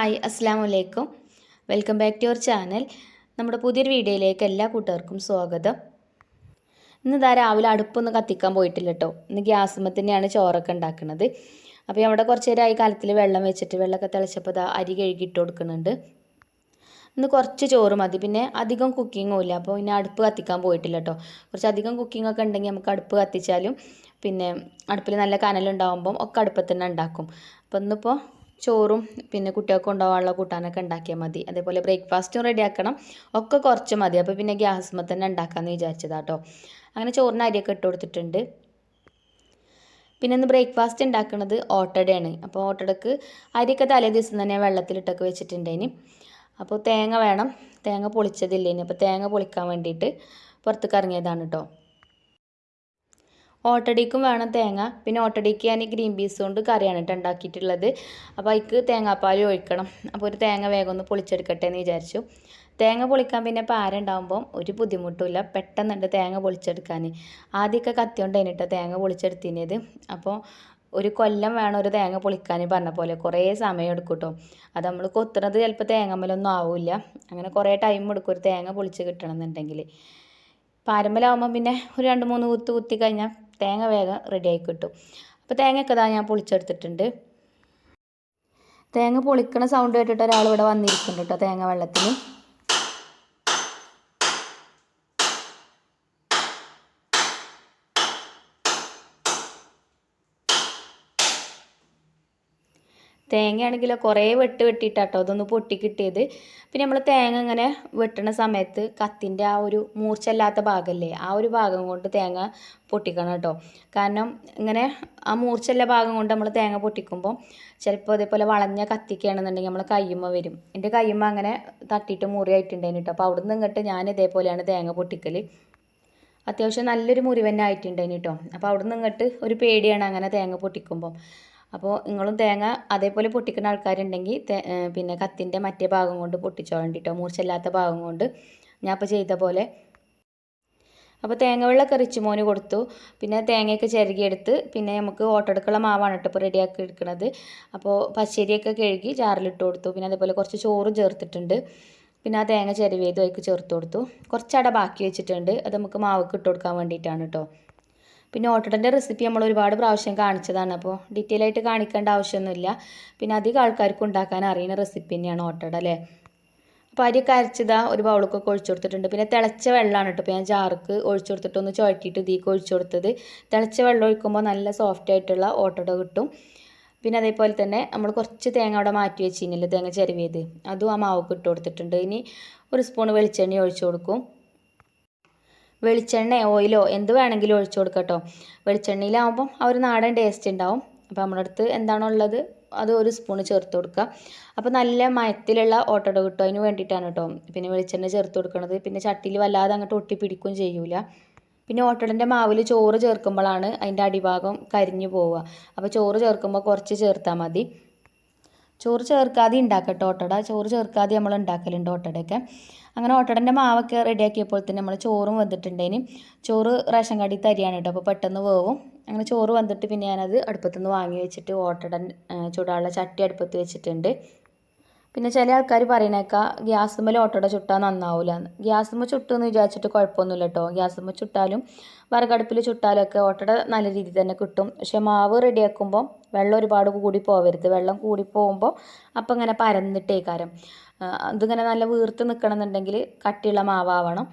Hi അസ്സലാമു അലൈക്കും. Welcome back to your channel. നമ്മുടെ പുതിയൊരു വീഡിയോയിലേക്ക് എല്ലാ കൂട്ടുകാർക്കും സ്വാഗതം. ഇന്ന് രാവിലെ അടുപ്പൊന്നും കത്തിക്കാൻ പോയിട്ടില്ല കേട്ടോ. ഇന്ന് ഗ്യാസുമ്മ തന്നെയാണ് ചോറൊക്കെ ഉണ്ടാക്കുന്നത്. അപ്പോൾ അവിടെ കുറച്ച് നേരമായി കലത്തിൽ വെള്ളം വെച്ചിട്ട് വെള്ളമൊക്കെ തിളച്ചപ്പോൾ അരി കഴുകി ഇട്ട് കൊടുക്കുന്നുണ്ട്. ഇന്ന് കുറച്ച് ചോറ് മതി, പിന്നെ അധികം കുക്കിങ്ങും ഇല്ല, അപ്പോൾ പിന്നെ അടുപ്പ് കത്തിക്കാൻ പോയിട്ടില്ല കേട്ടോ. കുറച്ച് അധികം കുക്കിംഗ് ഒക്കെ ഉണ്ടെങ്കിൽ നമുക്ക് അടുപ്പ് കത്തിച്ചാലും പിന്നെ അടുപ്പിൽ നല്ല കനലുണ്ടാകുമ്പം ഒക്കെ അടുപ്പത്ത് തന്നെ ഉണ്ടാക്കും. അപ്പോൾ ഇന്നിപ്പോൾ ചോറും പിന്നെ കുട്ടികൾക്ക് കൊണ്ടുപോകാനുള്ള കൂട്ടാനൊക്കെ ഉണ്ടാക്കിയാൽ മതി. അതേപോലെ ബ്രേക്ക്ഫാസ്റ്റും റെഡിയാക്കണം. ഒക്കെ കുറച്ച് മതി, അപ്പോൾ പിന്നെ ഗ്യാസുമ്മ തന്നെ ഉണ്ടാക്കാമെന്ന് വിചാരിച്ചതാണ് കേട്ടോ. അങ്ങനെ ചോറിന് അരിയൊക്കെ ഇട്ട് കൊടുത്തിട്ടുണ്ട്. പിന്നെ ഇന്ന് ബ്രേക്ക്ഫാസ്റ്റ് ഉണ്ടാക്കുന്നത് ഓട്ടടയാണ്. അപ്പോൾ ഓട്ടടക്ക് അരിയൊക്കെ തലേ ദിവസം തന്നെ വെള്ളത്തിലിട്ടൊക്കെ വെച്ചിട്ടുണ്ടേനി. അപ്പോൾ തേങ്ങ വേണം, തേങ്ങ പൊളിച്ചതില്ലേനി, അപ്പോൾ തേങ്ങ പൊളിക്കാൻ വേണ്ടിയിട്ട് പുറത്തേക്ക് ഇറങ്ങിയതാണ് കേട്ടോ. ഓട്ടടയ്ക്കും വേണം തേങ്ങ. പിന്നെ ഓട്ടടയ്ക്ക് ഞാൻ ഗ്രീൻ പീസ് കൊണ്ട് കറിയാണ് കേട്ടോ ഉണ്ടാക്കിയിട്ടുള്ളത്. അപ്പോൾ അതിക്ക് തേങ്ങാപ്പാൽ ഒഴിക്കണം. അപ്പോൾ ഒരു തേങ്ങ വേഗം ഒന്ന് പൊളിച്ചെടുക്കട്ടെ എന്ന് വിചാരിച്ചു. തേങ്ങ പൊളിക്കാൻ പിന്നെ പാരുണ്ടാകുമ്പം ഒരു ബുദ്ധിമുട്ടുമില്ല, പെട്ടെന്നുണ്ട് തേങ്ങ പൊളിച്ചെടുക്കാൻ. ആദ്യമൊക്കെ കത്തി കൊണ്ട് കഴിഞ്ഞിട്ട് തേങ്ങ പൊളിച്ചെടുത്തിനത്. അപ്പോൾ ഒരു കൊല്ലം വേണം ഒരു തേങ്ങ പൊളിക്കാൻ പറഞ്ഞ പോലെ, കുറേ സമയം എടുക്കും കേട്ടോ. അത് നമ്മൾ കൊത്തുന്നത് ചിലപ്പോൾ തേങ്ങമ്മലൊന്നും ആവില്ല. അങ്ങനെ കുറേ ടൈം എടുക്കും ഒരു തേങ്ങ പൊളിച്ച് കിട്ടണം എന്നുണ്ടെങ്കിൽ. പാരമ്പലാവുമ്പം പിന്നെ ഒരു 2-3 കുത്തി കഴിഞ്ഞാൽ തേങ്ങ വേഗം റെഡിയായി കിട്ടും. അപ്പോൾ തേങ്ങയൊക്കെ ഞാൻ പൊളിച്ചെടുത്തിട്ടുണ്ട്. തേങ്ങ പൊളിക്കണ സൗണ്ട് കേട്ടിട്ട് ഒരാൾ ഇവിടെ വന്നിരിക്കുന്നുണ്ട് കേട്ടോ തേങ്ങ വെള്ളത്തിന്. തേങ്ങയാണെങ്കിലോ കുറേ വെട്ടിയിട്ടാട്ടോ അതൊന്ന് പൊട്ടി കിട്ടിയത്. പിന്നെ നമ്മൾ തേങ്ങ ഇങ്ങനെ വെട്ടണ സമയത്ത് കത്തിൻ്റെ ആ ഒരു മൂർച്ചയില്ലാത്ത ഭാഗമല്ലേ, ആ ഒരു ഭാഗം കൊണ്ട് തേങ്ങ പൊട്ടിക്കണം കേട്ടോ. കാരണം ഇങ്ങനെ ആ മൂർച്ചയുള്ള ഭാഗം കൊണ്ട് നമ്മൾ തേങ്ങ പൊട്ടിക്കുമ്പോൾ ചിലപ്പോൾ അതേപോലെ വളഞ്ഞ കത്തിക്കുകയാണെന്നുണ്ടെങ്കിൽ നമ്മൾ കയ്യുമ്മ വരും. എൻ്റെ കയ്യുമ്മ അങ്ങനെ തട്ടിയിട്ട് മുറിയായിട്ടുണ്ടായിരുന്നു കേട്ടോ. അപ്പോൾ അവിടെ നിന്ന് ഇങ്ങോട്ട് ഞാൻ ഇതേപോലെയാണ് തേങ്ങ പൊട്ടിക്കൽ. അത്യാവശ്യം നല്ലൊരു മുറിവന്നെ ആയിട്ടുണ്ടായിരുന്നു കേട്ടോ. അപ്പോൾ അവിടെ നിന്ന് ഇങ്ങോട്ട് ഒരു പേടിയാണ് അങ്ങനെ തേങ്ങ പൊട്ടിക്കുമ്പോൾ. അപ്പോൾ നിങ്ങളും തേങ്ങ അതേപോലെ പൊട്ടിക്കുന്ന ആൾക്കാരുണ്ടെങ്കിൽ പിന്നെ കത്തിൻ്റെ മറ്റേ ഭാഗം കൊണ്ട് പൊട്ടിച്ചോളണ്ടി കേട്ടോ, മൂർച്ചയില്ലാത്ത ഭാഗം കൊണ്ട് ഞാൻ ഇപ്പോൾ ചെയ്ത പോലെ. അപ്പോൾ തേങ്ങ വെള്ളമൊക്കെ റിച്ചുമോന് കൊടുത്തു. പിന്നെ തേങ്ങയൊക്കെ ചിരകിയെടുത്ത് പിന്നെ നമുക്ക് ഓട്ടെടുക്കുള്ള മാവാണ് കേട്ടോ ഇപ്പോൾ റെഡിയാക്കി എടുക്കുന്നത്. അപ്പോൾ പച്ചരിയൊക്കെ കഴുകി ജാറിലിട്ട് കൊടുത്തു. പിന്നെ അതേപോലെ കുറച്ച് ചോറും ചേർത്തിട്ടുണ്ട്. പിന്നെ ആ തേങ്ങ ചിരവിയതും അതിലേക്ക് ചേർത്ത് കൊടുത്തു. കുറച്ചട ബാക്കി വെച്ചിട്ടുണ്ട്, അത് നമുക്ക് മാവൊക്കെ ഇട്ട് കൊടുക്കാൻ വേണ്ടിയിട്ടാണ് കേട്ടോ. പിന്നെ ഓട്ടടൻ്റെ റെസിപ്പി നമ്മൾ ഒരുപാട് പ്രാവശ്യം കാണിച്ചതാണ്, അപ്പോൾ ഡീറ്റെയിൽ ആയിട്ട് കാണിക്കേണ്ട ആവശ്യമൊന്നുമില്ല. പിന്നെ അധികം ആൾക്കാർക്ക് ഉണ്ടാക്കാൻ അറിയുന്ന റെസിപ്പി തന്നെയാണ് ഓട്ടട അല്ലേ. അപ്പോൾ അരിയൊക്കെ അരച്ചതാ ഒരു ബൗളൊക്കെ ഒഴിച്ചു കൊടുത്തിട്ടുണ്ട്. പിന്നെ തിളച്ച വെള്ളമാണ് കേട്ടോ. ഇപ്പോൾ ഞാൻ ജാർക്ക് ഒഴിച്ചു കൊടുത്തിട്ടൊന്ന് ചുഴറ്റിയിട്ട് ഇതിലേക്ക് ഒഴിച്ചു കൊടുത്തത്. തിളച്ച വെള്ളം ഒഴിക്കുമ്പോൾ നല്ല സോഫ്റ്റ് ആയിട്ടുള്ള ഓട്ടട കിട്ടും. പിന്നെ അതേപോലെ തന്നെ നമ്മൾ കുറച്ച് തേങ്ങ അവിടെ മാറ്റി വെച്ചിരുന്നില്ല, തേങ്ങ ചിരവിയത്, അതും ആ മാവൊക്കെ ഇട്ട് കൊടുത്തിട്ടുണ്ട്. ഇനി ഒരു സ്പൂൺ വെളിച്ചെണ്ണ ഒഴിച്ചു കൊടുക്കും. വെളിച്ചെണ്ണ ഓയിലോ എന്ത് വേണമെങ്കിലും ഒഴിച്ചു കൊടുക്കാം കേട്ടോ. വെളിച്ചെണ്ണയിലാവുമ്പം ആ ഒരു നാടൻ ടേസ്റ്റ് ഉണ്ടാവും. അപ്പോൾ നമ്മുടെ അടുത്ത് എന്താണോ ഉള്ളത് അത് ഒരു സ്പൂണ് ചേർത്ത് കൊടുക്കുക. അപ്പോൾ നല്ല മയത്തിലുള്ള ഓട്ടട കിട്ടും, അതിന് വേണ്ടിയിട്ടാണ് കേട്ടോ പിന്നെ വെളിച്ചെണ്ണ ചേർത്ത് കൊടുക്കുന്നത്. പിന്നെ ചട്ടിയിൽ വല്ലാതെ അങ്ങോട്ട് ഒട്ടിപ്പിടിക്കുകയും ചെയ്യൂല. പിന്നെ ഓട്ടടൻ്റെ മാവിൽ ചോറ് ചേർക്കുമ്പോഴാണ് അതിൻ്റെ അടിഭാഗം കരിഞ്ഞു പോവുക. അപ്പോൾ ചോറ് ചേർക്കുമ്പോൾ കുറച്ച് ചേർത്താൽ മതി. ചോറ് ചേർക്കാതെ ഉണ്ടാക്കട്ടോ ഓട്ടട, ചോറ് ചേർക്കാതെ നമ്മൾ ഉണ്ടാക്കലുണ്ട് ഓട്ടടയൊക്കെ. അങ്ങനെ ഓട്ടടൻ്റെ മാവൊക്കെ റെഡിയാക്കിയപ്പോൾ തന്നെ നമ്മൾ ചോറും വന്നിട്ടുണ്ടേന്. ചോറ് റേഷൻ കടയിൽ തരിയാണ് കേട്ടോ, അപ്പോൾ പെട്ടെന്ന് വേവും. അങ്ങനെ ചോറ് വന്നിട്ട് പിന്നെ ഞാനത് അടുപ്പത്തുനിന്ന് വാങ്ങി വെച്ചിട്ട് ഓട്ടട ചൂടാനുള്ള ചട്ടി അടുപ്പത്ത് വെച്ചിട്ടുണ്ട്. പിന്നെ ചില ആൾക്കാർ പറയണേക്കാം ഗ്യാസുമ്മൽ ഓട്ടട ചുട്ടാൽ നന്നാവില്ല എന്ന്. ഗ്യാസുമ്മ ചുട്ടെന്ന് വിചാരിച്ചിട്ട് കുഴപ്പമൊന്നുമില്ല കേട്ടോ. ഗ്യാസുമ്മ ചുട്ടാലും വിറകടുപ്പിൽ ചുട്ടാലൊക്കെ ഓട്ടട നല്ല രീതിയിൽ തന്നെ കിട്ടും. പക്ഷെ മാവ് റെഡിയാക്കുമ്പോൾ വെള്ളം ഒരുപാട് കൂടി പോവരുത്. വെള്ളം കൂടി പോകുമ്പോൾ അപ്പം ഇങ്ങനെ പരന്നിട്ടേക്കാരം അതിങ്ങനെ നല്ല വീർത്ത് നിൽക്കണമെന്നുണ്ടെങ്കിൽ കട്ടിയുള്ള മാവാവണം.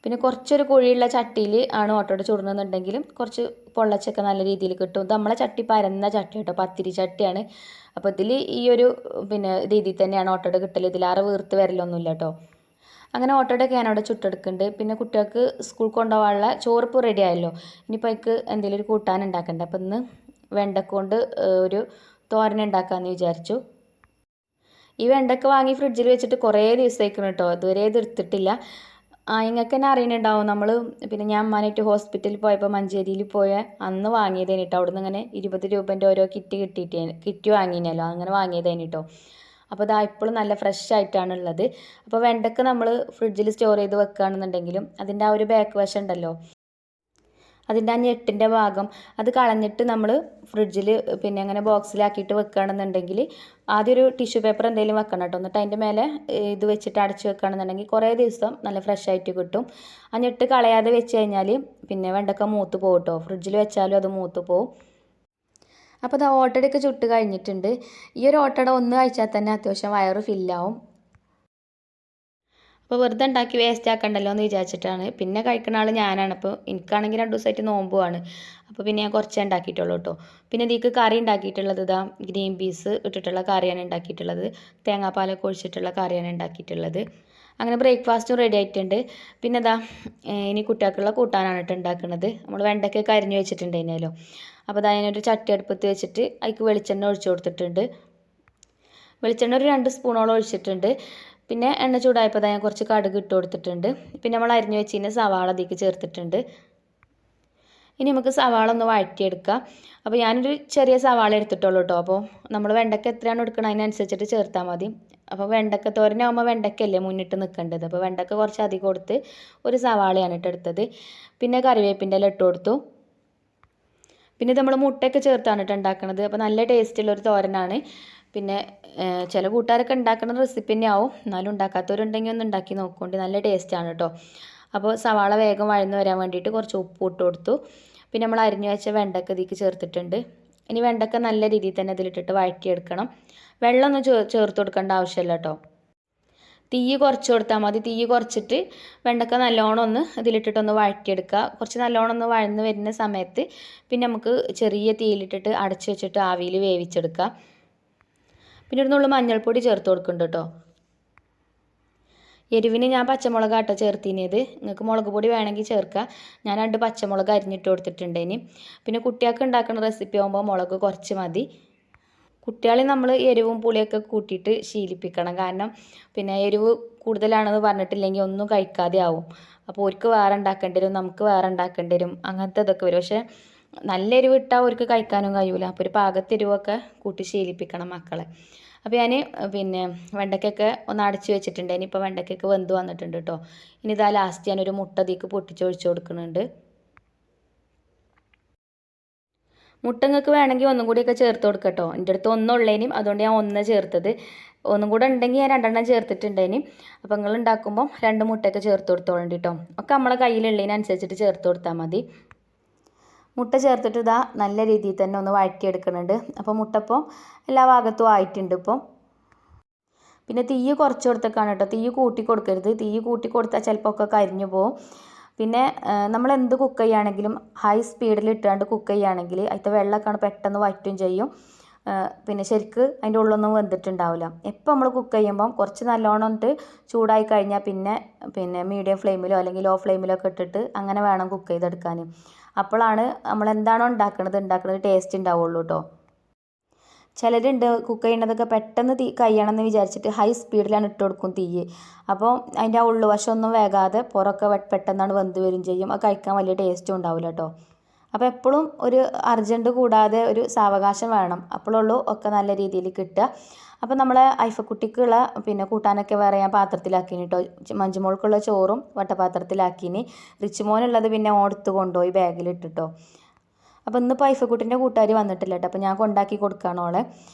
പിന്നെ കുറച്ചൊരു കുഴിയുള്ള ചട്ടിയിൽ ആണ് ഓട്ടോടെ ചുടുന്നുണ്ടെങ്കിലും കുറച്ച് പൊള്ളച്ചൊക്കെ നല്ല രീതിയിൽ കിട്ടും. ഇത് നമ്മളെ ചട്ടി പരന്ന ചട്ടി കേട്ടോ, പത്തിരി ചട്ടിയാണ്. അപ്പോൾ ഇതിൽ ഈ ഒരു പിന്നെ രീതിയിൽ തന്നെയാണ് ഓട്ടോടെ കിട്ടൽ. ഇതിലാറെ വീർത്ത് വരലൊന്നുമില്ല കേട്ടോ. അങ്ങനെ ഓട്ടോടൊക്കെ ഞാനവിടെ ചുട്ടെടുക്കുന്നുണ്ട്. പിന്നെ കുട്ടികൾക്ക് സ്കൂൾ കൊണ്ടുപോകാനുള്ള ചോറിപ്പോൾ റെഡി ആയല്ലോ. ഇനിയിപ്പോൾ അതിക്ക് എന്തെങ്കിലും ഒരു കൂട്ടാൻ ഉണ്ടാക്കണ്ടേ. അപ്പോൾ ഇന്ന് വെണ്ടക്ക കൊണ്ട് ഒരു തോരൻ ഉണ്ടാക്കാമെന്ന് വിചാരിച്ചു. ഈ വെണ്ടക്ക വാങ്ങി ഫ്രിഡ്ജിൽ വെച്ചിട്ട് കുറേ ദിവസമായിക്കണം കേട്ടോ, ഇതുവരെ ഇത് എടുത്തിട്ടില്ല. നിങ്ങൾക്ക് തന്നെ അറിയുന്നുണ്ടാവും, നമ്മൾ പിന്നെ ഞാൻ അമ്മാനായിട്ട് ഹോസ്പിറ്റലിൽ പോയപ്പോൾ മഞ്ചേരിയിൽ പോയ അന്ന് വാങ്ങിയതേന് കേട്ടോ. അവിടെ നിന്ന് ഇങ്ങനെ 20 രൂപേൻ്റെ ഓരോ കിറ്റ് വാങ്ങിനല്ലോ, അങ്ങനെ വാങ്ങിയതേന് കേട്ടോ. അപ്പോൾ ഇതാ ഇപ്പോഴും നല്ല ഫ്രഷ് ആയിട്ടാണ് ഉള്ളത്. അപ്പോൾ വെണ്ടക്ക നമ്മൾ ഫ്രിഡ്ജിൽ സ്റ്റോർ ചെയ്ത് വെക്കുകയാണെന്നുണ്ടെങ്കിലും അതിൻ്റെ ആ ഒരു ബാക്ക് വശം ഉണ്ടല്ലോ, അതിൻ്റെ ആ ഞെട്ടിൻ്റെ ഭാഗം അത് കളഞ്ഞിട്ട് നമ്മൾ ഫ്രിഡ്ജിൽ പിന്നെ അങ്ങനെ ബോക്സിലാക്കിയിട്ട് വെക്കുകയാണെന്നുണ്ടെങ്കിൽ ആദ്യം ഒരു ടിഷ്യൂ പേപ്പർ എന്തെങ്കിലും വെക്കണം കേട്ടോ. എന്നിട്ട് അതിൻ്റെ മേലെ ഇത് വെച്ചിട്ട് അടച്ച് വെക്കുകയാണെന്നുണ്ടെങ്കിൽ കുറേ ദിവസം നല്ല ഫ്രഷ് ആയിട്ട് കിട്ടും. ആ ഞെട്ട് കളയാതെ വെച്ച് കഴിഞ്ഞാൽ പിന്നെ വെണ്ടക്ക മൂത്ത് പോകും കേട്ടോ. ഫ്രിഡ്ജിൽ വെച്ചാലും അത് മൂത്ത് പോകും. അപ്പോൾ അത് ഓട്ടടയൊക്കെ ചുട്ട് കഴിഞ്ഞിട്ടുണ്ട്. ഈ ഒരു ഓട്ടട ഒന്ന് കഴിച്ചാൽ തന്നെ അത്യാവശ്യം വയറ് ഫില്ലാവും. അപ്പോൾ വെറുതെ ഉണ്ടാക്കി വേസ്റ്റ് ആക്കണ്ടല്ലോ എന്ന് വിചാരിച്ചിട്ടാണ്. പിന്നെ കഴിക്കുന്ന ആൾ ഞാനാണ്. അപ്പോൾ എനിക്കാണെങ്കിൽ 2 ദിവസമായിട്ട് നോമ്പുമാണ്. അപ്പോൾ പിന്നെ ഞാൻ കുറച്ചേ ഉണ്ടാക്കിയിട്ടുള്ളൂ കേട്ടോ. പിന്നെ ഇതിലേക്ക് കറി ഉണ്ടാക്കിയിട്ടുള്ളത് ഇതാ ഗ്രീൻ പീസ് ഇട്ടിട്ടുള്ള കറിയാണ് ഉണ്ടാക്കിയിട്ടുള്ളത്. തേങ്ങാപ്പാലൊക്കെ ഒഴിച്ചിട്ടുള്ള കറിയാണ് ഉണ്ടാക്കിയിട്ടുള്ളത്. അങ്ങനെ ബ്രേക്ക്ഫാസ്റ്റും റെഡി ആയിട്ടുണ്ട്. പിന്നെ ഇതാ ഇനി കുട്ടികൾക്കുള്ള കൂട്ടാനാണ് കേട്ടോ ഉണ്ടാക്കുന്നത്. നമ്മൾ വെണ്ടയ്ക്കൊക്കെ അരിഞ്ഞ് വെച്ചിട്ടുണ്ടായിരുന്നല്ലോ. അപ്പോൾ അതാ അതിനൊരു ചട്ടി അടുപ്പത്ത് വെച്ചിട്ട് അതിലേക്ക് വെളിച്ചെണ്ണ ഒഴിച്ചു കൊടുത്തിട്ടുണ്ട്. വെളിച്ചെണ്ണ ഒരു 2 സ്പൂണോളം ഒഴിച്ചിട്ടുണ്ട്. പിന്നെ എണ്ണ ചൂടായപ്പോൾ ഞാൻ കുറച്ച് കടുക് ഇട്ട് കൊടുത്തിട്ടുണ്ട്. പിന്നെ നമ്മൾ അരിഞ്ഞ് വെച്ചിന് സവാള അതിലേക്ക് ചേർത്തിട്ടുണ്ട്. ഇനി നമുക്ക് സവാള ഒന്ന് വഴറ്റിയെടുക്കാം. അപ്പോൾ ഞാനൊരു ചെറിയ സവാള എടുത്തിട്ടുള്ളൂ കേട്ടോ. അപ്പോൾ നമ്മൾ വെണ്ടയ്ക്ക എത്രയാണ് എടുക്കുന്നത് അതിനനുസരിച്ചിട്ട് ചേർത്താൽ മതി. അപ്പോൾ വെണ്ടയ്ക്ക തോരനാകുമ്പോൾ വെണ്ടയ്ക്കല്ലേ മുന്നിട്ട് നിൽക്കേണ്ടത്. അപ്പോൾ വെണ്ടയ്ക്ക കുറച്ച് അധികം കൊടുത്ത് ഒരു സവാളയാണ് എടുത്തത്. പിന്നെ കറിവേപ്പിൻ്റെ ഇല ഇട്ട് കൊടുത്തു. പിന്നെ ഇത് നമ്മൾ മുട്ടയൊക്കെ ചേർത്താണ് കേട്ടോ ഉണ്ടാക്കുന്നത്. അപ്പോൾ നല്ല ടേസ്റ്റുള്ളൊരു തോരനാണ്. പിന്നെ ചില കൂട്ടുകാരൊക്കെ ഉണ്ടാക്കുന്ന റെസിപ്പി തന്നെ ആവും. എന്നാലും ഉണ്ടാക്കാത്തവരുണ്ടെങ്കിൽ ഒന്ന് ഉണ്ടാക്കി നോക്കുകൊണ്ട് നല്ല ടേസ്റ്റാണ് കേട്ടോ. അപ്പോൾ സവാള വേഗം വഴന്ന് വരാൻ വേണ്ടിയിട്ട് കുറച്ച് ഉപ്പ് ഇട്ട് കൊടുത്തു. പിന്നെ നമ്മൾ അരിഞ്ഞു വെച്ച വെണ്ടക്ക ഇതിലേക്ക് ചേർത്തിട്ടുണ്ട്. ഇനി വെണ്ടക്ക നല്ല രീതിയിൽ തന്നെ ഇതിലിട്ടിട്ട് വഴറ്റിയെടുക്കണം. വെള്ളമൊന്നും ചേർത്ത് കൊടുക്കേണ്ട ആവശ്യമില്ല കേട്ടോ. തീ കുറച്ച് കൊടുത്താൽ മതി. തീ കുറച്ചിട്ട് വെണ്ടക്ക നല്ലോണം ഒന്ന് ഇതിലിട്ടിട്ടൊന്ന് വഴറ്റിയെടുക്കുക. കുറച്ച് നല്ലോണം ഒന്ന് വഴന്ന് വരുന്ന സമയത്ത് പിന്നെ നമുക്ക് ചെറിയ തീയിലിട്ടിട്ട് അടച്ച് വെച്ചിട്ട് ആവിയിൽ വേവിച്ചെടുക്കുക. പിന്നെ ഒരു നുള്ളു മഞ്ഞൾപ്പൊടി ചേർത്ത് കൊടുക്കുന്നുണ്ട് കേട്ടോ. എരിവിന് ഞാൻ പച്ചമുളകാട്ടോ ചേർത്തിനത്. നിങ്ങൾക്ക് മുളക് പൊടി വേണമെങ്കിൽ ചേർക്കുക. ഞാൻ 2 പച്ചമുളക് അരിഞ്ഞിട്ട് കൊടുത്തിട്ടുണ്ടേനി. പിന്നെ കുട്ടികൾക്ക് ഉണ്ടാക്കുന്ന റെസിപ്പി ആകുമ്പോൾ മുളക് കുറച്ച് മതി. കുട്ടികളെ നമ്മൾ എരിവും പുളിയൊക്കെ കൂട്ടിയിട്ട് ശീലിപ്പിക്കണം. കാരണം പിന്നെ എരിവ് കൂടുതലാണെന്ന് പറഞ്ഞിട്ടില്ലെങ്കിൽ ഒന്നും കഴിക്കാതെ ആവും. അപ്പോൾ അവർക്ക് വേറെ ഉണ്ടാക്കേണ്ടി വരും, നമുക്ക് വേറെ ഉണ്ടാക്കേണ്ടി വരും, അങ്ങനത്തെ ഇതൊക്കെ വരും. പക്ഷേ നല്ല എരിവ് ഇട്ടാൽ അവർക്ക് കഴിക്കാനും കഴിയില്ല. അപ്പോൾ ഒരു പാകത്തെരിവൊക്കെ കൂട്ടി ശീലിപ്പിക്കണം മക്കളെ. അപ്പോൾ ഞാൻ പിന്നെ വെണ്ടയ്ക്കൊക്കെ ഒന്ന് അടച്ച് വെച്ചിട്ടുണ്ട്. ഇനിയിപ്പോൾ വെണ്ടയ്ക്കൊക്കെ വെന്ത് വന്നിട്ടുണ്ട് കേട്ടോ. ഇനി ഇതാ ലാസ്റ്റ് ഞാനൊരു മുട്ട അതിലേക്ക് പൊട്ടിച്ചൊഴിച്ച് കൊടുക്കുന്നുണ്ട്. മുട്ടങ്ങൾക്ക് വേണമെങ്കിൽ ഒന്നും കൂടിയൊക്കെ ചേർത്ത് കൊടുക്കട്ടോ. എൻ്റെ അടുത്ത് ഒന്നുള്ളതിനും അതുകൊണ്ട് ഞാൻ 1 ചേർത്തത്. ഒന്നും കൂടെ ഉണ്ടെങ്കിൽ ഞാൻ 2 ചേർത്തിട്ടുണ്ടേനി. അപ്പോൾ നിങ്ങൾ ഉണ്ടാക്കുമ്പം 2 മുട്ടയൊക്കെ ചേർത്ത് കൊടുത്തോളണ്ടി കേട്ടോ. ഒക്കെ നമ്മളെ കയ്യിലുള്ളതിനനുസരിച്ചിട്ട് ചേർത്ത് കൊടുത്താൽ മതി. മുട്ട ചേർത്തിട്ട് ഇതാ നല്ല രീതിയിൽ തന്നെ ഒന്ന് വഴറ്റിയെടുക്കുന്നുണ്ട്. അപ്പോൾ മുട്ട ഇപ്പോൾ എല്ലാ ഭാഗത്തും ആയിട്ടുണ്ട് ഇപ്പോൾ. പിന്നെ തീ കുറച്ച് കൊടുത്തേക്കാണ് കേട്ടോ. തീ കൂട്ടി കൊടുക്കരുത്. തീ കൂട്ടി കൊടുത്താൽ ചിലപ്പോൾ ഒക്കെ കരിഞ്ഞു പോകും. പിന്നെ നമ്മൾ എന്ത് കുക്ക് ചെയ്യുകയാണെങ്കിലും ഹൈ സ്പീഡിൽ ഇട്ടാണ്ട് കുക്ക് ചെയ്യുകയാണെങ്കിൽ അതിൻ്റെ വെള്ളമൊക്കെ പെട്ടെന്ന് വറ്റും ചെയ്യും. പിന്നെ ശരിക്ക് അതിൻ്റെ ഉള്ളൊന്നും വെന്തിട്ടുണ്ടാവില്ല. എപ്പോൾ നമ്മൾ കുക്ക് ചെയ്യുമ്പം കുറച്ച് നല്ലോണം ചൂടായി കഴിഞ്ഞാൽ പിന്നെ മീഡിയം ഫ്ലെയിമിലോ അല്ലെങ്കിൽ ലോ ഫ്ലെയിമിലോ ഒക്കെ ഇട്ടിട്ട് അങ്ങനെ വേണം കുക്ക് ചെയ്തെടുക്കാൻ. അപ്പോഴാണ് നമ്മൾ എന്താണോ ഉണ്ടാക്കുന്നത് ടേസ്റ്റ് ഉണ്ടാവുള്ളൂ കേട്ടോ. ചിലരുണ്ട് കുക്ക് ചെയ്യുന്നതൊക്കെ പെട്ടെന്ന് കഴിയണം എന്ന് വിചാരിച്ചിട്ട് ഹൈ സ്പീഡിലാണ് ഇട്ട് കൊടുക്കും തീ. അപ്പോൾ അതിൻ്റെ ആ ഉള്ളുവശമൊന്നും വേകാതെ പുറമൊക്കെ പെട്ടെന്നാണ് വെന്ത് വരും ചെയ്യും. അത് കഴിക്കാൻ വലിയ ടേസ്റ്റും ഉണ്ടാവില്ല കേട്ടോ. അപ്പോൾ എപ്പോഴും ഒരു അർജൻറ്റ് കൂടാതെ ഒരു സാവകാശം വേണം. അപ്പോഴുള്ളൂ ഒക്കെ നല്ല രീതിയിൽ കിട്ടുക. അപ്പോൾ നമ്മളെ ഐഫക്കുട്ടിക്കുള്ള പിന്നെ കൂട്ടാനൊക്കെ വേറെ ഞാൻ പാത്രത്തിലാക്കിനി കേട്ടോ. മഞ്ജുമോൾക്കുള്ള ചോറും വട്ടപാത്രത്തിലാക്കിനി. റിച്ചുമോനുള്ളത് പിന്നെ ഓടുത്ത് കൊണ്ടുപോയി ബാഗിലിട്ടിട്ടോ. അപ്പോൾ ഇന്നിപ്പോൾ ഐഫക്കുട്ടിൻ്റെ കൂട്ടുകാർ വന്നിട്ടില്ല കേട്ടോ. അപ്പോൾ ഞാൻ കൊണ്ടാക്കി കൊടുക്കുകയാണ് ഓളെ.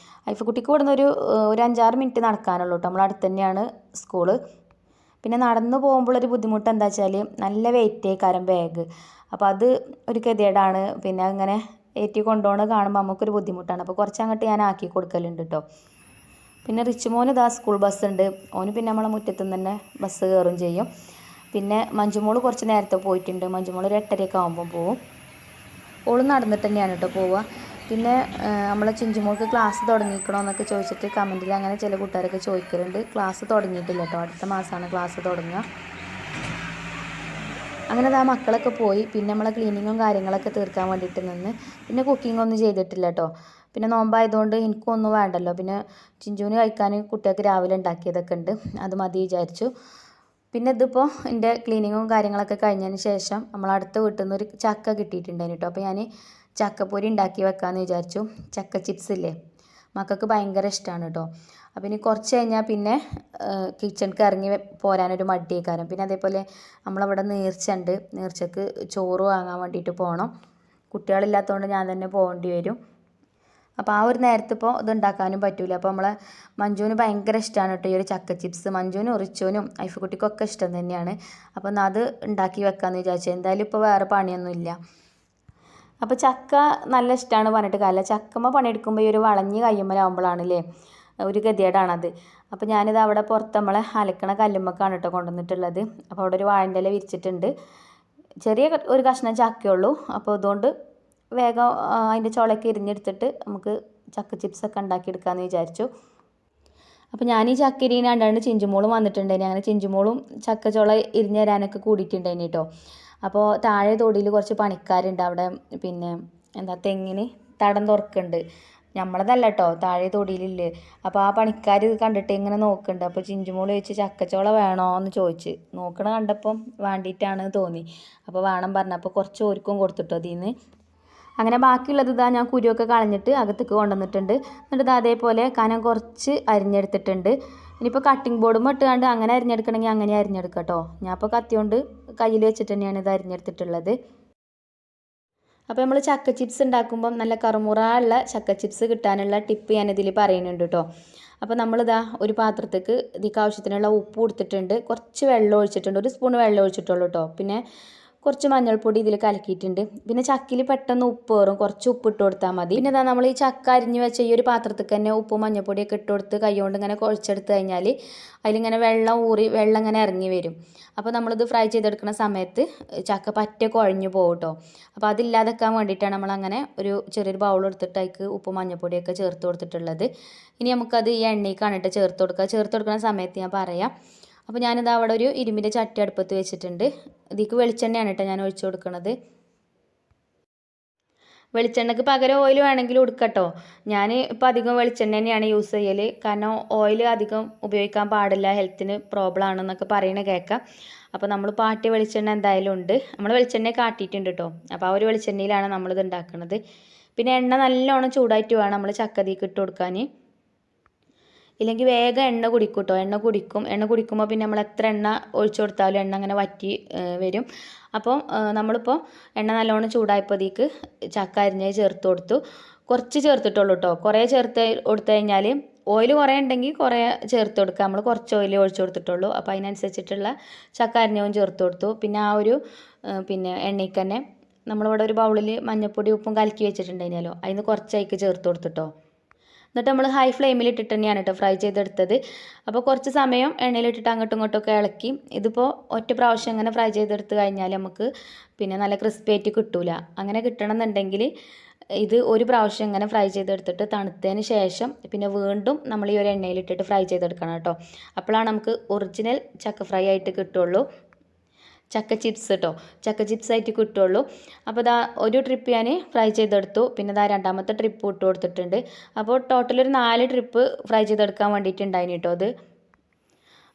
ഐഫക്കുട്ടിക്ക് ഇവിടുന്ന് ഒരു 5-6 മിനിറ്റ് നടക്കാനുള്ളൂ കേട്ടോ. നമ്മൾ അടുത്ത് തന്നെയാണ് സ്കൂള്. പിന്നെ നടന്നു പോകുമ്പോഴൊരു ബുദ്ധിമുട്ട് എന്താ വെച്ചാൽ നല്ല വെയിറ്റേക്കാരം ബാഗ്. അപ്പോൾ അത് ഒരു ഗതികേടാണ്. പിന്നെ അങ്ങനെ ഏറ്റി കൊണ്ടുപോകണത് കാണുമ്പോൾ നമുക്കൊരു ബുദ്ധിമുട്ടാണ്. അപ്പോൾ കുറച്ച് അങ്ങോട്ട് ഞാൻ ആക്കി കൊടുക്കലുണ്ട് കേട്ടോ. പിന്നെ റിച്ചുമോന് ഇതാ സ്കൂൾ ബസ്സുണ്ട്. ഓന് പിന്നെ നമ്മളെ മുറ്റത്തു നിന്ന് തന്നെ ബസ് കയറും ചെയ്യും. പിന്നെ മഞ്ജുമോൾ കുറച്ച് നേരത്തെ പോയിട്ടുണ്ട്. മഞ്ജുമോൾ ഒരു 8:30 ആകുമ്പോൾ പോവും. ഓൾ നടന്നിട്ട് തന്നെയാണ് കേട്ടോ പോവുക. പിന്നെ നമ്മളെ ചിഞ്ചുമോൾക്ക് ക്ലാസ് തുടങ്ങിക്കണോ എന്നൊക്കെ ചോദിച്ചിട്ട് കമൻറ്റിൽ അങ്ങനെ ചില കൂട്ടുകാരൊക്കെ ചോദിക്കലുണ്ട്. ക്ലാസ് തുടങ്ങിയിട്ടില്ല കേട്ടോ. അടുത്ത മാസമാണ് ക്ലാസ് തുടങ്ങുക. അങ്ങനെ ആ മക്കളൊക്കെ പോയി. പിന്നെ നമ്മളെ ക്ലീനിങ്ങും കാര്യങ്ങളൊക്കെ തീർക്കാൻ വേണ്ടിയിട്ട് നിന്ന്. പിന്നെ കുക്കിങ്ങൊന്നും ചെയ്തിട്ടില്ല കേട്ടോ. പിന്നെ നോമ്പായതുകൊണ്ട് എനിക്കൊന്നും വേണ്ടല്ലോ. പിന്നെ ചിഞ്ചുവിന് കഴിക്കാൻ കുട്ടികൾക്ക് രാവിലെ ഉണ്ടാക്കിയതൊക്കെ ഉണ്ട്. അത് മതി വിചാരിച്ചു. പിന്നെ ഇതിപ്പോൾ എൻ്റെ ക്ലീനിങ്ങും കാര്യങ്ങളൊക്കെ കഴിഞ്ഞതിന് ശേഷം നമ്മൾ അടുത്ത വീട്ടിൽ നിന്ന് ഒരു ചക്ക കിട്ടിയിട്ടുണ്ടായിരുന്നു കേട്ടോ. അപ്പോൾ ഞാൻ ചക്കപ്പൊരി ഉണ്ടാക്കി വെക്കാമെന്ന് വിചാരിച്ചു. ചക്ക ചിപ്സ് ഇല്ലേ, മക്കൾക്ക് ഭയങ്കര ഇഷ്ടമാണ് കേട്ടോ. അപ്പോൾ ഇനി കുറച്ച് കഴിഞ്ഞാൽ പിന്നെ കിച്ചണിക്ക് ഇറങ്ങി പോരാനൊരു മടിയേക്കാരം. പിന്നെ അതേപോലെ നമ്മളവിടെ നേർച്ചയുണ്ട്, നേർച്ചക്ക് ചോറ് വാങ്ങാൻ വേണ്ടിയിട്ട് പോകണം. കുട്ടികളില്ലാത്തതുകൊണ്ട് ഞാൻ തന്നെ പോകേണ്ടി വരും. അപ്പോൾ ആ ഒരു നേരത്ത് ഇപ്പോൾ ഇത് ഉണ്ടാക്കാനും പറ്റില്ല. അപ്പോൾ നമ്മളെ മഞ്ജുവിന് ഭയങ്കര ഇഷ്ടമാണ് കേട്ടോ ഈ ഒരു ചക്ക ചിപ്സ്. മഞ്ജുവിനും റിച്ചുവിനും ഐഫക്കുട്ടിക്കൊക്കെ ഇഷ്ടം തന്നെയാണ്. അപ്പോൾ എന്നാൽ അത് ഉണ്ടാക്കി വെക്കാമെന്ന് വിചാരിച്ചു. എന്തായാലും ഇപ്പോൾ വേറെ പണിയൊന്നുമില്ല. അപ്പോൾ ചക്ക നല്ല ഇഷ്ടമാണ് പറഞ്ഞിട്ട് കാര്യമില്ല. ചക്കമ്മ പണിയെടുക്കുമ്പോൾ ഈ ഒരു വളഞ്ഞ് കയ്യുമ്മലാവുമ്പോഴാണല്ലേ ഒരു ഗതികേടാണത്. അപ്പോൾ ഞാനിത് അവിടെ പുറത്ത് നമ്മളെ അലക്കണ കല്ലുമ്മക്കാണ് കേട്ടോ കൊണ്ടുവന്നിട്ടുള്ളത്. അപ്പോൾ അവിടെ ഒരു വാഴൻ്റെ ഇല വിരിച്ചിട്ടുണ്ട്. ചെറിയ ഒരു കഷ്ണം ചക്കയുള്ളൂ. അപ്പോൾ അതുകൊണ്ട് വേഗം അതിൻ്റെ ചുളയൊക്കെ ഇരിഞ്ഞെടുത്തിട്ട് നമുക്ക് ചക്ക ചിപ്സൊക്കെ ഉണ്ടാക്കിയെടുക്കാമെന്ന് വിചാരിച്ചു. അപ്പോൾ ഞാൻ ഈ ചക്ക ഇരിഞ്ഞ് കണ്ടാണ്ട് ചിഞ്ചുമോളും വന്നിട്ടുണ്ടായിന്. അങ്ങനെ ചിഞ്ചുമോളും ചക്ക ചുള ഇരിഞ്ഞ് തരാനൊക്കെ കൂടിയിട്ടുണ്ടായിന് കേട്ടോ. അപ്പോൾ താഴെ തൊടിയിൽ കുറച്ച് പണിക്കാരുണ്ട്. അവിടെ പിന്നെ എന്താ തെങ്ങിന് തടം തുറക്കുന്നുണ്ട്. നമ്മളതല്ല കേട്ടോ, താഴെ തൊടിയിലില്ലേ. അപ്പോൾ ആ പണിക്കാർ ഇത് കണ്ടിട്ട് ഇങ്ങനെ നോക്കുന്നുണ്ട്. അപ്പോൾ ചിഞ്ചുമോൾ ചോദിച്ച് ചക്കച്ചോള വേണോ എന്ന് ചോദിച്ച്. നോക്കണ കണ്ടപ്പം വേണ്ടിയിട്ടാണ് തോന്നി. അപ്പോൾ വേണം പറഞ്ഞപ്പോൾ കുറച്ച് ഓർക്കും കൊടുത്തിട്ടോ അതിൽ നിന്ന്. അങ്ങനെ ബാക്കിയുള്ളത് ഇതാ ഞാൻ കുരുവൊക്കെ കളഞ്ഞിട്ട് അകത്തേക്ക് കൊണ്ടുവന്നിട്ടുണ്ട്. എന്നിട്ട് ഇത് അതേപോലെ കനം കുറച്ച് അരിഞ്ഞെടുത്തിട്ടുണ്ട്. ഇനിയിപ്പോൾ കട്ടിംഗ് ബോർഡും ഇട്ടുകൊണ്ട് അങ്ങനെ അരിഞ്ഞെടുക്കണമെങ്കിൽ അങ്ങനെ അരിഞ്ഞെടുക്കാം കേട്ടോ. ഞാൻ ഇപ്പോൾ കത്തി കൊണ്ട് കയ്യിൽ വെച്ചിട്ട് തന്നെയാണ് ഇത് അരിഞ്ഞെടുത്തിട്ടുള്ളത്. അപ്പോൾ നമ്മൾ ചക്ക ചിപ്സ് ഉണ്ടാക്കുമ്പം നല്ല കറുമുറയുള്ള ചക്ക ചിപ്സ് കിട്ടാനുള്ള ടിപ്പ് ഞാനിതിൽ പറയുന്നുണ്ട് കേട്ടോ. അപ്പോൾ നമ്മളിതാ ഒരു പാത്രത്തേക്ക് ഇതിക്ക് ആവശ്യത്തിനുള്ള ഉപ്പ് കൊടുത്തിട്ടുണ്ട്. കുറച്ച് വെള്ളം ഒഴിച്ചിട്ടുണ്ട്. 1 സ്പൂൺ വെള്ളം ഒഴിച്ചിട്ടുള്ളൂ കേട്ടോ. പിന്നെ കുറച്ച് മഞ്ഞൾപ്പൊടി ഇതിൽ കലക്കിയിട്ടുണ്ട്. പിന്നെ ചക്കയിൽ പെട്ടെന്ന് ഉപ്പ് കയറും, കുറച്ച് ഉപ്പ് ഇട്ട് കൊടുത്താൽ മതി. പിന്നെ ഇതാ നമ്മൾ ഈ ചക്ക അരിഞ്ഞ് വെച്ച ഈ ഒരു പാത്രത്തിൽ തന്നെ ഉപ്പും മഞ്ഞൾപ്പൊടിയൊക്കെ ഇട്ട് കൊടുത്ത് കൈ കൊണ്ട് ഇങ്ങനെ കുഴച്ചെടുത്ത് കഴിഞ്ഞാൽ അതിലിങ്ങനെ വെള്ളം ഇങ്ങനെ ഇറങ്ങി വരും. അപ്പോൾ നമ്മളിത് ഫ്രൈ ചെയ്തെടുക്കുന്ന സമയത്ത് ചക്ക പറ്റ കുഴഞ്ഞു പോകും കേട്ടോ. അപ്പോൾ അതില്ലാതെക്കാൻ വേണ്ടിയിട്ടാണ് നമ്മളങ്ങനെ ഒരു ചെറിയൊരു ബൗൾ എടുത്തിട്ട് അതിക്ക് ഉപ്പും മഞ്ഞൾപ്പൊടിയൊക്കെ ചേർത്ത് കൊടുത്തിട്ടുള്ളത്. ഇനി നമുക്കത് ഈ എണ്ണയ്ക്കാണ് കേട്ടോ ചേർത്ത് കൊടുക്കുക. ചേർത്ത് കൊടുക്കുന്ന സമയത്ത് ഞാൻ പറയാം. അപ്പോൾ ഞാനിത് അവിടെ ഒരു ഇരുമ്പിൻ്റെ ചട്ടി അടുപ്പത്ത് വെച്ചിട്ടുണ്ട്. ഇതിക്ക് വെളിച്ചെണ്ണയാണ് കേട്ടോ ഞാൻ ഒഴിച്ചു കൊടുക്കുന്നത്. വെളിച്ചെണ്ണയ്ക്ക് പകരം ഓയിൽ വേണമെങ്കിലും എടുക്കട്ടോ. ഞാൻ ഇപ്പോൾ അധികം വെളിച്ചെണ്ണ തന്നെയാണ് യൂസ് ചെയ്യൽ. കാരണം ഓയിൽ അധികം ഉപയോഗിക്കാൻ പാടില്ല, ഹെൽത്തിന് പ്രോബ്ലം ആണെന്നൊക്കെ പറയണ കേൾക്കാം. അപ്പോൾ നമ്മൾ പാട്ടിയ വെളിച്ചെണ്ണ എന്തായാലും ഉണ്ട്. നമ്മൾ വെളിച്ചെണ്ണ കാട്ടിയിട്ടുണ്ട് കേട്ടോ. അപ്പോൾ ആ ഒരു വെളിച്ചെണ്ണയിലാണ് നമ്മളിത് ഉണ്ടാക്കുന്നത്. പിന്നെ എണ്ണ നല്ലോണം ചൂടായിട്ട് വേണം നമ്മൾ ചക്കതിക്ക് ഇട്ട് കൊടുക്കാൻ. ഇല്ലെങ്കിൽ വേഗം എണ്ണ കുടിക്കും കേട്ടോ. എണ്ണ കുടിക്കുമ്പോൾ പിന്നെ നമ്മൾ എത്ര എണ്ണ ഒഴിച്ചു കൊടുത്താലും എണ്ണ അങ്ങനെ വറ്റി വരും. അപ്പോൾ നമ്മളിപ്പോൾ എണ്ണ നല്ലോണം ചൂടായപ്പോഴത്തേക്ക് ചക്ക അരിഞ്ഞ് ചേർത്ത് കൊടുത്തു. കുറച്ച് ചേർത്തിട്ടുള്ളൂ കേട്ടോ. കുറേ ചേർത്ത് കൊടുത്തു കഴിഞ്ഞാൽ ഓയിൽ കുറേ ഉണ്ടെങ്കിൽ കുറേ ചേർത്ത് കൊടുക്കുക. നമ്മൾ കുറച്ച് ഓയിൽ ഒഴിച്ചു കൊടുത്തിട്ടുള്ളൂ. അപ്പോൾ അതിനനുസരിച്ചിട്ടുള്ള ചക്ക അരിഞ്ഞവും ചേർത്ത് കൊടുത്തു. പിന്നെ ആ ഒരു പിന്നെ എണ്ണയ്ക്ക് തന്നെ നമ്മളിവിടെ ഒരു ബൗളിൽ മഞ്ഞൾപ്പൊടി ഉപ്പും കലക്കി വെച്ചിട്ടുണ്ടായിരുന്നല്ലോ, അതിന് കുറച്ചേക്ക് ചേർത്ത് കൊടുത്തിട്ടോ. എന്നിട്ട് നമ്മൾ ഹൈ ഫ്ലെയിമിൽ ഇട്ടിട്ട് തന്നെയാണ് കേട്ടോ ഫ്രൈ ചെയ്തെടുത്തത്. അപ്പോൾ കുറച്ച് സമയം എണ്ണയിലിട്ടിട്ട് അങ്ങോട്ടും ഇങ്ങോട്ടൊക്കെ ഇളക്കി. ഇതിപ്പോൾ ഒറ്റ പ്രാവശ്യം ഇങ്ങനെ ഫ്രൈ ചെയ്തെടുത്ത് കഴിഞ്ഞാൽ നമുക്ക് പിന്നെ നല്ല ക്രിസ്പി ആയിട്ട് കിട്ടൂല. അങ്ങനെ കിട്ടണമെന്നുണ്ടെങ്കിൽ ഇത് ഒരു പ്രാവശ്യം ഇങ്ങനെ ഫ്രൈ ചെയ്തെടുത്തിട്ട് തണുത്തതിന് ശേഷം പിന്നെ വീണ്ടും നമ്മൾ ഈ ഒരു എണ്ണയിലിട്ടിട്ട് ഫ്രൈ ചെയ്തെടുക്കണം കേട്ടോ. അപ്പോഴാണ് നമുക്ക് ഒറിജിനൽ ചക്ക ഫ്രൈ ആയിട്ട് കിട്ടുള്ളൂ. ചക്ക ചിപ്സ് കേട്ടോ, ചക്ക ചിപ്സ് ആയിട്ട് കിട്ടുള്ളൂ. അപ്പോൾ ഇതാ ഒരു ട്രിപ്പ് ഞാൻ ഫ്രൈ ചെയ്തെടുത്തു. പിന്നെ ഇതാ രണ്ടാമത്തെ ട്രിപ്പ് ഇട്ട് കൊടുത്തിട്ടുണ്ട്. അപ്പോൾ ടോട്ടൽ ഒരു 4 ട്രിപ്പ് ഫ്രൈ ചെയ്തെടുക്കാൻ വേണ്ടിയിട്ടുണ്ടായിന് കേട്ടോ അത്.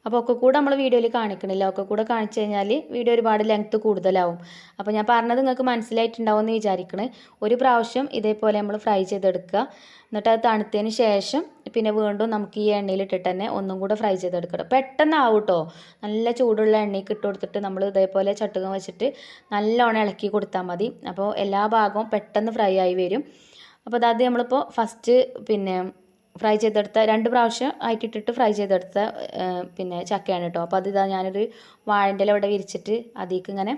അപ്പോൾ ഒക്കെ കൂടെ നമ്മൾ വീഡിയോയിൽ കാണിക്കണില്ല. ഒക്കെ കൂടെ കാണിച്ചു കഴിഞ്ഞാൽ വീഡിയോ ഒരുപാട് ലെങ്ത്ത് കൂടുതലാവും. അപ്പോൾ ഞാൻ പറഞ്ഞത് നിങ്ങൾക്ക് മനസ്സിലായിട്ടുണ്ടാവും എന്ന് വിചാരിക്കണേ. ഒരു പ്രാവശ്യം ഇതേപോലെ നമ്മൾ ഫ്രൈ ചെയ്തെടുക്കുക. എന്നിട്ട് അത് തണുത്തതിന് ശേഷം പിന്നെ വീണ്ടും നമുക്ക് ഈ എണ്ണയിലിട്ടിട്ട് തന്നെ ഒന്നും കൂടെ ഫ്രൈ ചെയ്തെടുക്കണം. പെട്ടെന്നാവും കേട്ടോ. നല്ല ചൂടുള്ള എണ്ണയ്ക്ക് ഇട്ട് കൊടുത്തിട്ട് നമ്മൾ ഇതേപോലെ ചട്ടുകം വെച്ചിട്ട് നല്ലോണം ഇളക്കി കൊടുത്താൽ മതി. അപ്പോൾ എല്ലാ ഭാഗവും പെട്ടെന്ന് ഫ്രൈ ആയി വരും. അപ്പോൾ അത് നമ്മളിപ്പോൾ ഫസ്റ്റ് പിന്നെ ഫ്രൈ ചെയ്തെടുത്ത 2 പ്രാവശ്യം ആയിട്ടിട്ടിട്ട് ഫ്രൈ ചെയ്തെടുത്ത പിന്നെ ചക്കയാണ് കേട്ടോ. അപ്പോൾ അതിതാ ഞാനൊരു വാഴൻ്റെ ഇല ഇവിടെ വിരിച്ചിട്ട് അതിലേക്ക് ഇങ്ങനെ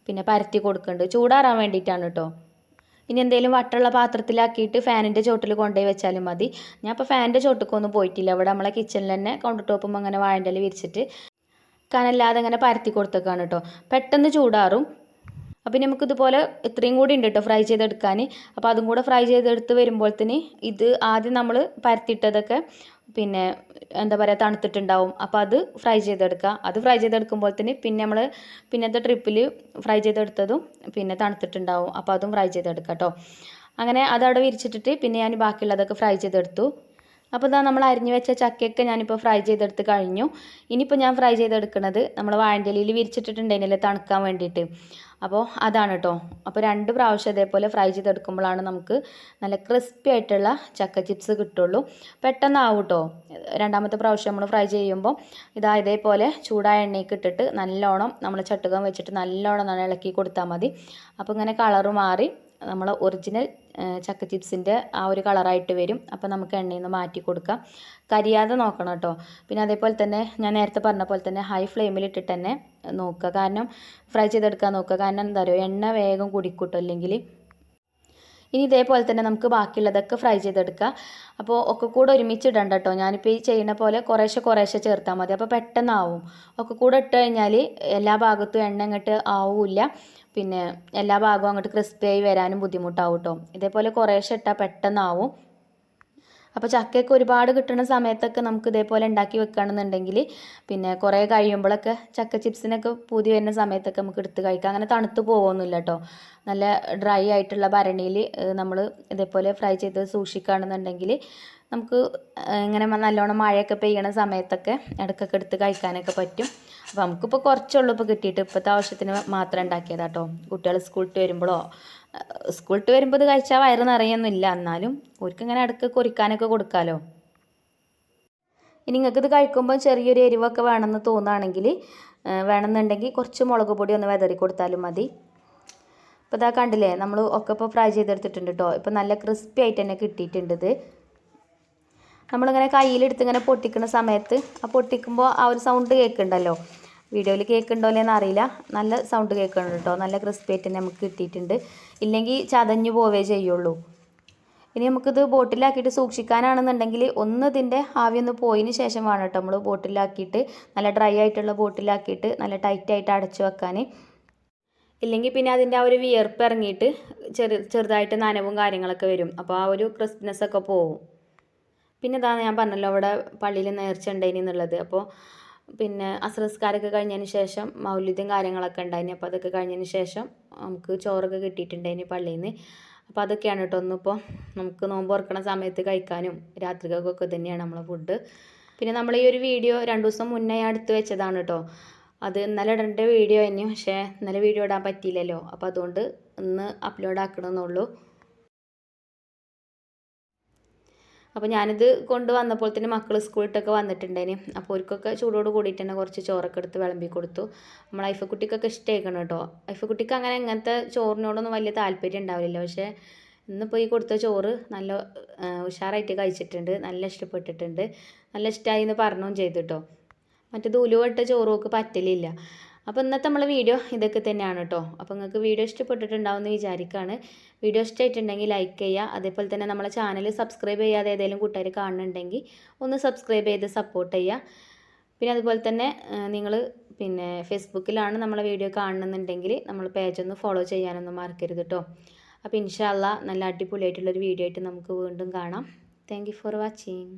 പിന്നെ പരത്തി കൊടുക്കുന്നുണ്ട്. ചൂടാറാൻ വേണ്ടിയിട്ടാണ് കേട്ടോ. ഇനി എന്തെങ്കിലും വട്ടുള്ള പാത്രത്തിലാക്കിയിട്ട് ഫാനിൻ്റെ ചോട്ടിൽ കൊണ്ടുപോയി വെച്ചാലും മതി. ഞാൻ ഇപ്പോൾ ഫാനിൻ്റെ ചോട്ടിലേക്കൊന്നും പോയിട്ടില്ല. ഇവിടെ നമ്മളെ കിച്ചണിൽ തന്നെ കൗണ്ടർ ടോപ്പും അങ്ങനെ വാഴൻ്റെ ഇല വിരിച്ചിട്ട് കനല്ലാതെ അങ്ങനെ പരത്തി കൊടുത്തേക്കാണ് കേട്ടോ. പെട്ടെന്ന് ചൂടാറും. അപ്പോൾ നമുക്കിതുപോലെ ഇത്രയും കൂടി ഉണ്ട് കേട്ടോ ഫ്രൈ ചെയ്തെടുക്കാൻ. അപ്പോൾ അതും കൂടെ ഫ്രൈ ചെയ്തെടുത്ത് വരുമ്പോഴത്തേന് ഇത് ആദ്യം നമ്മൾ പരത്തിയിട്ടതൊക്കെ പിന്നെ എന്താ പറയുക തണുത്തിട്ടുണ്ടാവും. അപ്പോൾ അത് ഫ്രൈ ചെയ്തെടുക്കുക. അത് ഫ്രൈ ചെയ്തെടുക്കുമ്പോഴത്തേന് പിന്നെ നമ്മൾ പിന്നത്തെ ട്രിപ്പിൽ ഫ്രൈ ചെയ്തെടുത്തതും പിന്നെ തണുത്തിട്ടുണ്ടാവും. അപ്പോൾ അതും ഫ്രൈ ചെയ്തെടുക്കുക കേട്ടോ. അങ്ങനെ അതവിടെ വിരിച്ചിട്ടിട്ട് പിന്നെ ഞാൻ ബാക്കിയുള്ളതൊക്കെ ഫ്രൈ ചെയ്തെടുത്തു. അപ്പോൾ ഇതാ നമ്മൾ അരിഞ്ഞു വെച്ച ചക്കയൊക്കെ ഞാനിപ്പോൾ ഫ്രൈ ചെയ്തെടുത്ത് കഴിഞ്ഞു. ഇനിയിപ്പോൾ ഞാൻ ഫ്രൈ ചെയ്തെടുക്കുന്നത് നമ്മൾ വാഴൻ്റെലയിൽ വിരിച്ചിട്ടിട്ടുണ്ടായിരുന്നില്ലേ തണുക്കാൻ വേണ്ടിയിട്ട്. അപ്പോൾ അതാണ് കേട്ടോ. അപ്പോൾ 2 പ്രാവശ്യം ഇതേപോലെ ഫ്രൈ ചെയ്തെടുക്കുമ്പോഴാണ് നമുക്ക് നല്ല ക്രിസ്പി ആയിട്ടുള്ള ചക്ക ചിപ്സ് കിട്ടുള്ളൂ. പെട്ടെന്നാവും കേട്ടോ. രണ്ടാമത്തെ പ്രാവശ്യം നമ്മൾ ഫ്രൈ ചെയ്യുമ്പോൾ ഇതേപോലെ ചൂടായ എണ്ണയ്ക്ക് ഇട്ടിട്ട് നല്ലോണം നമ്മൾ ചട്ടുകം വെച്ചിട്ട് നല്ലോണം ഇളക്കി കൊടുത്താൽ മതി. അപ്പോൾ ഇങ്ങനെ കളറ് മാറി നമ്മൾ ഒറിജിനൽ ചക്ക ചിപ്സിൻ്റെ ആ ഒരു കളറായിട്ട് വരും. അപ്പോൾ നമുക്ക് എണ്ണയിൽ നിന്ന് മാറ്റി കൊടുക്കാം. കരിയാതെ നോക്കണം കേട്ടോ. പിന്നെ അതേപോലെ തന്നെ ഞാൻ നേരത്തെ പറഞ്ഞ പോലെ തന്നെ ഹൈ ഫ്ലെയിമിൽ ഇട്ടിട്ട് തന്നെ നോക്കുക. കാരണം ഫ്രൈ ചെയ്തെടുക്കാൻ നോക്കുക. കാരണം എന്താ പറയുക, എണ്ണ വേഗം കുടിക്കൂട്ടോ അല്ലെങ്കിൽ. ഇനി ഇതേപോലെ തന്നെ നമുക്ക് ബാക്കിയുള്ളതൊക്കെ ഫ്രൈ ചെയ്തെടുക്കുക. അപ്പോൾ ഒക്കെ കൂടെ ഒരുമിച്ച് ഇടണ്ട കേട്ടോ. ഞാനിപ്പോൾ ഈ ചെയ്യുന്ന പോലെ കുറേശ്ശെ ചേർത്താൽ മതി. അപ്പോൾ പെട്ടെന്നാവും. ഒക്കെ കൂടെ ഇട്ട് കഴിഞ്ഞാൽ എല്ലാ ഭാഗത്തും എണ്ണ ഇങ്ങോട്ട് ആവില്ല. പിന്നെ എല്ലാ ഭാഗവും അങ്ങോട്ട് ക്രിസ്പിയായി വരാനും ബുദ്ധിമുട്ടാവും കേട്ടോ. ഇതേപോലെ കുറേശ്ശെ ഇട്ടാൽ പെട്ടെന്നാവും. അപ്പോൾ ചക്കയൊക്കെ ഒരുപാട് കിട്ടുന്ന സമയത്തൊക്കെ നമുക്ക് ഇതേപോലെ ഉണ്ടാക്കി വെക്കുകയാണെന്നുണ്ടെങ്കിൽ പിന്നെ കുറേ കഴിയുമ്പോഴൊക്കെ ചക്ക ചിപ്സിനൊക്കെ പൂതി വരുന്ന സമയത്തൊക്കെ നമുക്ക് എടുത്ത് കഴിക്കാം. അങ്ങനെ തണുത്ത് പോകുന്നില്ല കേട്ടോ. നല്ല ഡ്രൈ ആയിട്ടുള്ള ഭരണിയിൽ നമ്മൾ ഇതേപോലെ ഫ്രൈ ചെയ്ത് സൂക്ഷിക്കുകയാണെന്നുണ്ടെങ്കിൽ നമുക്ക് ഇങ്ങനെ നല്ലോണം മഴയൊക്കെ പെയ്യണ സമയത്തൊക്കെ ഇടയ്ക്കൊക്കെ എടുത്ത് കഴിക്കാനൊക്കെ പറ്റും. അപ്പോൾ നമുക്കിപ്പോൾ കുറച്ചുള്ളൂ ഇപ്പോൾ കിട്ടിയിട്ട്. ഇപ്പോഴത്തെ ആവശ്യത്തിന് മാത്രം ഉണ്ടാക്കിയതാണ് കേട്ടോ. കുട്ടികൾ സ്കൂളിട്ട് വരുമ്പോൾ ഇത് കഴിച്ചാൽ വയറ് നിറയൊന്നുമില്ല. എന്നാലും അവർക്ക് ഇങ്ങനെ ഇടയ്ക്ക് കുറിക്കാനൊക്കെ കൊടുക്കാമല്ലോ. ഇനി നിങ്ങൾക്കിത് കഴിക്കുമ്പോൾ ചെറിയൊരു എരിവൊക്കെ വേണമെന്ന് വേണമെന്നുണ്ടെങ്കിൽ കുറച്ച് മുളക് പൊടി ഒന്ന് വിതറി കൊടുത്താലും മതി. ഇപ്പോൾ ഇതാ കണ്ടില്ലേ, നമ്മൾ ഒക്കെ ഇപ്പോൾ ഫ്രൈ ചെയ്തെടുത്തിട്ടുണ്ട് കേട്ടോ. ഇപ്പോൾ നല്ല ക്രിസ്പി ആയിട്ട് തന്നെ കിട്ടിയിട്ടുണ്ട് ഇത്. നമ്മളിങ്ങനെ കയ്യിലെടുത്ത് ഇങ്ങനെ പൊട്ടിക്കുന്ന സമയത്ത് പൊട്ടിക്കുമ്പോൾ ആ ഒരു സൗണ്ട് കേൾക്കുന്നുണ്ടല്ലോ. വീഡിയോയിൽ കേൾക്കുന്നുണ്ടോ എന്ന് അറിയില്ല. നല്ല സൗണ്ട് കേൾക്കുന്നുണ്ട് കേട്ടോ. നല്ല ക്രിസ്പി ആയിട്ട് തന്നെ നമുക്ക് കിട്ടിയിട്ടുണ്ട്. ഇല്ലെങ്കിൽ ചതഞ്ഞു പോവേ ചെയ്യുള്ളൂ. ഇനി നമുക്കിത് ബോട്ടിലാക്കിയിട്ട് സൂക്ഷിക്കാനാണെന്നുണ്ടെങ്കിൽ ഇതിൻ്റെ ആവി ഒന്ന് പോയതിന് ശേഷം വേണം കേട്ടോ നമ്മൾ ബോട്ടിലാക്കിയിട്ട്, നല്ല ഡ്രൈ ആയിട്ടുള്ള ബോട്ടിലാക്കിയിട്ട് നല്ല ടൈറ്റായിട്ട് അടച്ചു വെക്കാൻ. ഇല്ലെങ്കിൽ പിന്നെ അതിൻ്റെ ആ ഒരു വിയർപ്പ് ഇറങ്ങിയിട്ട് ചെറുതായിട്ട് നനവും കാര്യങ്ങളൊക്കെ വരും. അപ്പോൾ ആ ഒരു ക്രിസ്പിനെസ്സൊക്കെ പോവും. പിന്നെ ഇതാണ് ഞാൻ പറഞ്ഞല്ലോ അവിടെ പള്ളിയിൽ നേർച്ച ഉണ്ടായിനി എന്നുള്ളത്. അപ്പോൾ പിന്നെ അസ്രസ്കാരമൊക്കെ കഴിഞ്ഞതിന് ശേഷം മൗലിദും കാര്യങ്ങളൊക്കെ ഉണ്ടായിനി. അപ്പോൾ അതൊക്കെ കഴിഞ്ഞതിന് ശേഷം നമുക്ക് ചോറൊക്കെ കിട്ടിയിട്ടുണ്ടായിനി പള്ളിയിൽ നിന്ന്. അപ്പോൾ അതൊക്കെയാണ് കേട്ടോ ഒന്നിപ്പോൾ നമുക്ക് നോമ്പ് തുറക്കണ സമയത്ത് കഴിക്കാനും രാത്രികൾക്കൊക്കെ തന്നെയാണ് നമ്മളെ ഫുഡ്. പിന്നെ നമ്മൾ ഈ ഒരു വീഡിയോ 2 ദിവസം മുന്നേ എടുത്ത് വെച്ചതാണ് കേട്ടോ. അത് ഇന്നലെ ഇടേണ്ട വീഡിയോ തന്നെ, പക്ഷേ ഇന്നലെ വീഡിയോ ഇടാൻ പറ്റിയില്ലല്ലോ. അപ്പോൾ അതുകൊണ്ട് ഇന്ന് അപ്ലോഡ് ആക്കണമെന്നുള്ളൂ. അപ്പോൾ ഞാനിത് കൊണ്ടുവന്നപ്പോൾ തന്നെ മക്കൾ സ്കൂളിട്ടൊക്കെ വന്നിട്ടുണ്ടായിന്. അപ്പോൾ അവർക്കൊക്കെ ചൂടോട് കൂടിയിട്ട് തന്നെ കുറച്ച് ചോറൊക്കെ എടുത്ത് വിളമ്പി കൊടുത്തു. നമ്മൾ ഐഫക്കുട്ടിക്കൊക്കെ ഇഷ്ടമായിക്കണം കേട്ടോ. ഐഫക്കുട്ടിക്ക് അങ്ങനെ ഇങ്ങനത്തെ ചോറിനോടൊന്നും വലിയ താല്പര്യം ഉണ്ടാവില്ല. പക്ഷേ ഇന്നിപ്പോൾ ഈ കൊടുത്ത ചോറ് നല്ല ഉഷാറായിട്ട് കഴിച്ചിട്ടുണ്ട്. നല്ല ഇഷ്ടപ്പെട്ടിട്ടുണ്ട്. നല്ല ഇഷ്ടമായി എന്ന് പറഞ്ഞും ചെയ്തു കേട്ടോ. മറ്റേത് ഉലുവട്ട ചോറുമൊക്കെ പറ്റലില്ല. അപ്പോൾ ഇന്നത്തെ നമ്മളെ വീഡിയോ ഇതൊക്കെ തന്നെയാണ് കേട്ടോ. അപ്പോൾ നിങ്ങൾക്ക് വീഡിയോ ഇഷ്ടപ്പെട്ടിട്ടുണ്ടാവുമെന്ന് വിചാരിക്കുകയാണ്. വീഡിയോ ഇഷ്ടമായിട്ടുണ്ടെങ്കിൽ ലൈക്ക് ചെയ്യുക. അതേപോലെ തന്നെ നമ്മളെ ചാനൽ സബ്സ്ക്രൈബ് ചെയ്യാതെ ഏതെങ്കിലും കൂട്ടുകാർ കാണുന്നുണ്ടെങ്കിൽ ഒന്ന് സബ്സ്ക്രൈബ് ചെയ്ത് സപ്പോർട്ട് ചെയ്യുക. പിന്നെ അതുപോലെ തന്നെ നിങ്ങൾ പിന്നെ ഫേസ്ബുക്കിലാണ് നമ്മളെ വീഡിയോ കാണുന്നുണ്ടെങ്കിൽ നമ്മൾ പേജൊന്ന് ഫോളോ ചെയ്യാനൊന്നും മറക്കരുത് കേട്ടോ. അപ്പോൾ ഇൻഷാ അല്ലാഹ് നല്ല അടിപൊളിയായിട്ടുള്ളൊരു വീഡിയോ ആയിട്ട് നമുക്ക് വീണ്ടും കാണാം. Thank you for watching.